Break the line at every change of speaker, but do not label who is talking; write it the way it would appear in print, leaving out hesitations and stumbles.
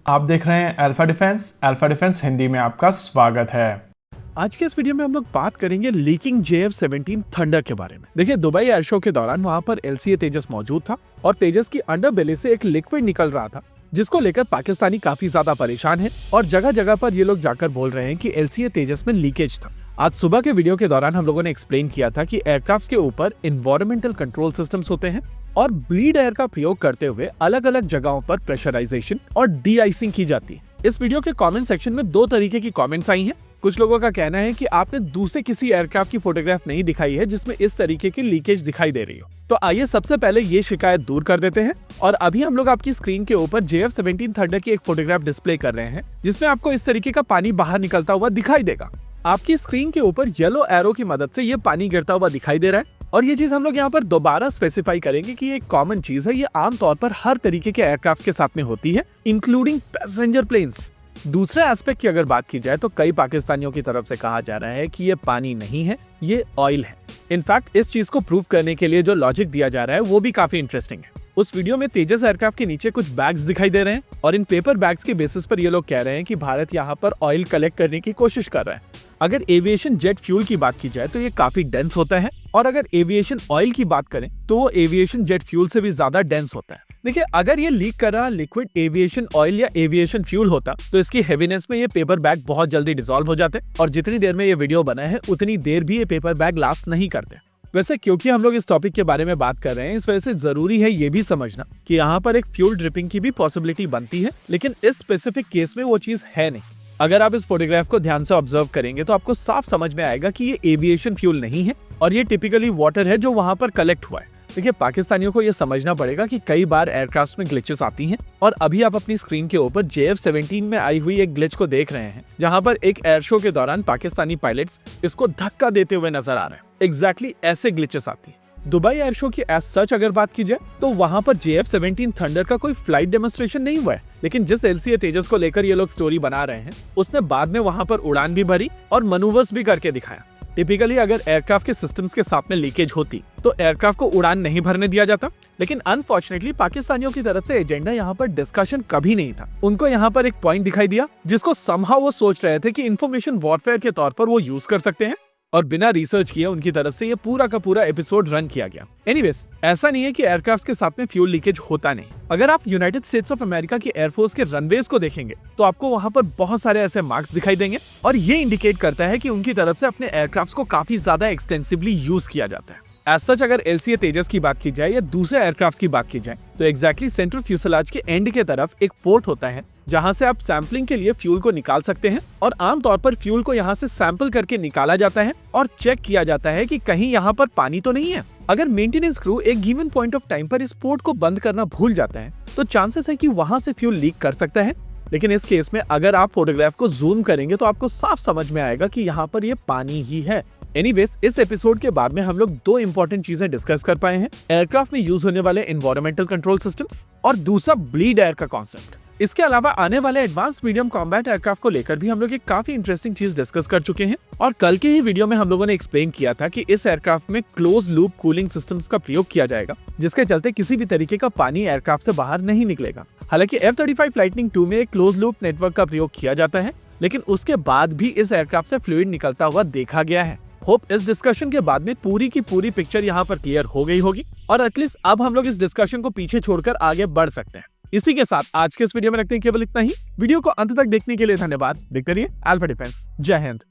आप देख रहे हैं अल्फा डिफेंस हिंदी में आपका स्वागत है।
आज के इस वीडियो में हम लोग बात करेंगे लीकिंग JF-17 थंडर के बारे में। देखिए, दुबई एयर शो के दौरान वहां पर LCA तेजस मौजूद था और तेजस की अंडर बेली से एक लिक्विड निकल रहा था, जिसको लेकर पाकिस्तानी काफी ज्यादा परेशान है और जगह जगह पर ये लोग जाकर बोल रहे हैं कि LCA तेजस में लीकेज था। आज सुबह के वीडियो के दौरान हम लोगों ने एक्सप्लेन किया था कि एयरक्राफ्ट के ऊपर एनवायरमेंटल कंट्रोल सिस्टम्स होते हैं और ब्लीड एयर का प्रयोग करते हुए अलग अलग जगहों पर प्रेशराइजेशन और डी आइसिंग की जाती है। इस वीडियो के कमेंट सेक्शन में दो तरीके की कमेंट्स आई हैं। कुछ लोगों का कहना है कि आपने दूसरे किसी एयरक्राफ्ट की फोटोग्राफ नहीं दिखाई है जिसमें इस तरीके की लीकेज दिखाई दे रही हो। तो आइए सबसे पहले ये शिकायत दूर कर देते हैं और अभी हम लोग आपकी स्क्रीन के ऊपर JF-17 थंडर की एक फोटोग्राफ डिस्प्ले कर रहे हैं जिसमें आपको इस तरीके का पानी बाहर निकलता हुआ दिखाई देगा। आपकी स्क्रीन के ऊपर येलो एरो की मदद से ये पानी गिरता हुआ दिखाई दे रहा है और ये चीज हम लोग यहाँ पर दोबारा स्पेसिफाई करेंगे कि ये एक कॉमन चीज है। ये आमतौर पर हर तरीके के एयरक्राफ्ट के साथ में होती है, इंक्लूडिंग पैसेंजर प्लेन्स। दूसरे एस्पेक्ट की अगर बात की जाए तो कई पाकिस्तानियों की तरफ से कहा जा रहा है कि ये पानी नहीं है, ये ऑयल है। इनफैक्ट इस चीज को प्रूव करने के लिए जो लॉजिक दिया जा रहा है वो भी काफी इंटरेस्टिंग है। उस वीडियो में तेजस एयरक्राफ्ट के नीचे कुछ बैग्स दिखाई दे रहे हैं और इन पेपर बैग्स के बेसिस पर ये लोग कह रहे हैं कि भारत यहाँ पर ऑयल कलेक्ट करने की कोशिश कर रहा है। अगर एविएशन जेट फ्यूल की बात की जाए तो ये काफी डेंस होता है और अगर एविएशन ऑयल की बात करें तो वो एविएशन जेट फ्यूल से भी ज्यादा डेंस होता है। देखिए, अगर ये लीक कर रहा लिक्विड एविएशन ऑयल या एविएशन फ्यूल होता तो इसकी हेवीनेस में ये पेपर बैग बहुत जल्दी डिसॉल्व हो जाते और जितनी देर में ये वीडियो बना है उतनी देर भी ये पेपर बैग लास्ट नहीं करते। वैसे क्योंकि हम लोग इस टॉपिक के बारे में बात कर रहे हैं, इस वजह से जरूरी है ये भी समझना कि यहाँ पर एक फ्यूल ड्रिपिंग की भी पॉसिबिलिटी बनती है, लेकिन इस स्पेसिफिक केस में वो चीज है नहीं। अगर आप इस फोटोग्राफ को ध्यान से ऑब्जर्व करेंगे तो आपको साफ समझ में आएगा कि ये एविएशन फ्यूल नहीं है और ये टिपिकली वाटर है जो वहां पर कलेक्ट हुआ है। देखिए, पाकिस्तानियों को ये समझना पड़ेगा कि कई बार एयरक्राफ्ट में ग्लिचेस आती हैं और अभी आप अपनी स्क्रीन के ऊपर JF-17 में आई हुई एक ग्लिच को देख रहे हैं जहां पर एक एयर शो के दौरान पाकिस्तानी पायलट्स इसको धक्का देते हुए नजर आ रहे हैं। एग्जैक्टली ऐसे ग्लिचेस आती है। दुबई एयर शो की एज सच अगर बात की जाए तो वहां पर JF-17 थंडर का कोई फ्लाइट डेमोन्स्ट्रेशन नहीं हुआ है, लेकिन जिस LCA तेजस को लेकर ये लोग स्टोरी बना रहे हैं उसने बाद में वहां पर उड़ान भी भरी और मनूवर्स भी करके दिखाया। टिपिकली अगर एयरक्राफ्ट के सिस्टम्स के साथ में लीकेज होती तो एयरक्राफ्ट को उड़ान नहीं भरने दिया जाता, लेकिन अनफॉर्चुनेटली पाकिस्तानियों की तरफ से एजेंडा यहाँ पर डिस्कशन कभी नहीं था। उनको यहाँ पर एक पॉइंट दिखाई दिया जिसको समहाउ वो सोच रहे थे कि इंफॉर्मेशन वॉरफेयर के तौर पर वो यूज कर सकते हैं और बिना रिसर्च किए उनकी तरफ से ये पूरा का पूरा एपिसोड रन किया गया। एनीवेज, ऐसा नहीं है कि एयरक्राफ्ट के साथ में फ्यूल लीकेज होता नहीं। अगर आप यूनाइटेड स्टेट्स ऑफ अमेरिका की एयरफोर्स के रनवेज को देखेंगे तो आपको वहां पर बहुत सारे ऐसे मार्क्स दिखाई देंगे और ये इंडिकेट करता है कि उनकी तरफ से अपने एयरक्राफ्ट को काफी ज्यादा एक्सटेंसिवली यूज किया जाता है। एज सच अगर LCA तेजस की बात की जाए या दूसरे एयरक्राफ्ट की बात की जाए तो एग्जैक्टली सेंट्रल फ्यूसलाज के एंड के तरफ एक पोर्ट होता है जहां से आप सैंपलिंग के लिए फ्यूल को निकाल सकते हैं और आमतौर पर फ्यूल को यहां से सैंपल करके निकाला जाता है और चेक किया जाता है कि कहीं यहां पर पानी तो नहीं है। अगर मेंटेनेंस क्रू एक गिवन पॉइंट ऑफ टाइम पर इस पोर्ट को बंद करना भूल जाता है तो चांसेस है कि वहां से फ्यूल लीक कर सकता है, लेकिन इस केस में अगर आप फोटोग्राफ को जूम करेंगे तो आपको साफ समझ में आएगा कि यहाँ पर ये पानी ही है। एनीवेज, इस एपिसोड के बाद में हम लोग दो इंपॉर्टेंट चीजें डिस्कस कर पाए हैं, एयरक्राफ्ट में यूज होने वाले एनवायरमेंटल कंट्रोल सिस्टम्स और दूसरा ब्लीड एयर का कॉन्सेप्ट। इसके अलावा आने वाले एडवांस मीडियम कॉम्बैट एयरक्राफ्ट को लेकर भी हम लोग एक काफी इंटरेस्टिंग चीज डिस्कस कर चुके हैं और कल के ही वीडियो में हम लोगों ने एक्सप्लेन किया था कि इस एयरक्राफ्ट में क्लोज लूप कूलिंग सिस्टम्स का प्रयोग किया जाएगा जिसके चलते किसी भी तरीके का पानी एयरक्राफ्ट से बाहर नहीं निकलेगा। हालांकि F-35 लाइटनिंग 2 में एक क्लोज लूप नेटवर्क का प्रयोग किया जाता है, लेकिन उसके बाद भी इस एयरक्राफ्ट से फ्लूइड निकलता हुआ देखा गया है। होप इस डिस्कशन के बाद में पूरी की पूरी पिक्चर यहाँ पर क्लियर हो गई होगी और एटलीस्ट अब हम लोग इस डिस्कशन को पीछे छोड़कर आगे बढ़ सकते हैं। इसी के साथ आज के इस वीडियो में रखते हैं केवल इतना ही। वीडियो को अंत तक देखने के लिए धन्यवाद। देखते रहिए अल्फा डिफेंस। जय हिंद।